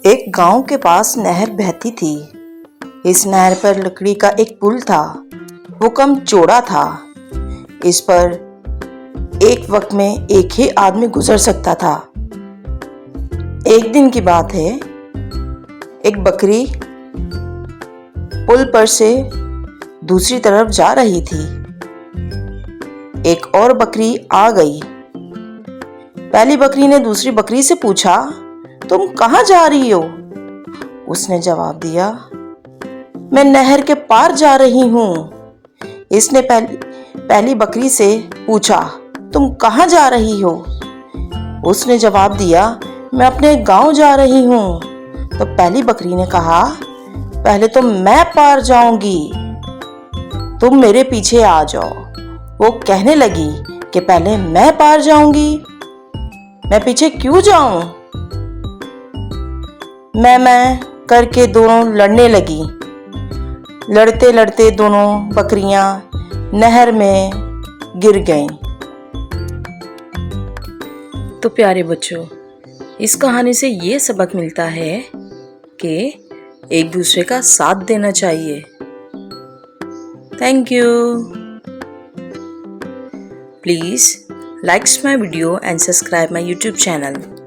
एक गांव के पास नहर बहती थी। इस नहर पर लकड़ी का एक पुल था। वो कम चौड़ा था। इस पर एक वक्त में एक ही आदमी गुजर सकता था। एक दिन की बात है, एक बकरी पुल पर से दूसरी तरफ जा रही थी। एक और बकरी आ गई। पहली बकरी ने दूसरी बकरी से पूछा, तुम कहाँ जा रही हो? उसने जवाब दिया, मैं नहर के पार जा रही हूँ। इसने पहली बकरी से पूछा, तुम कहाँ जा रही हो? उसने जवाब दिया, मैं अपने गांव जा रही हूँ। तो पहली बकरी ने कहा, पहले तो मैं पार जाऊंगी, तुम मेरे पीछे आ जाओ। वो कहने लगी कि पहले मैं पार जाऊंगी, मैं पीछे क्यों जाऊं? मैं करके दोनों लड़ने लगी। लड़ते लड़ते दोनों बकरियां नहर में गिर गईं। तो प्यारे बच्चों, इस कहानी से ये सबक मिलता है कि एक दूसरे का साथ देना चाहिए। Thank you. Please like my video and subscribe my YouTube channel.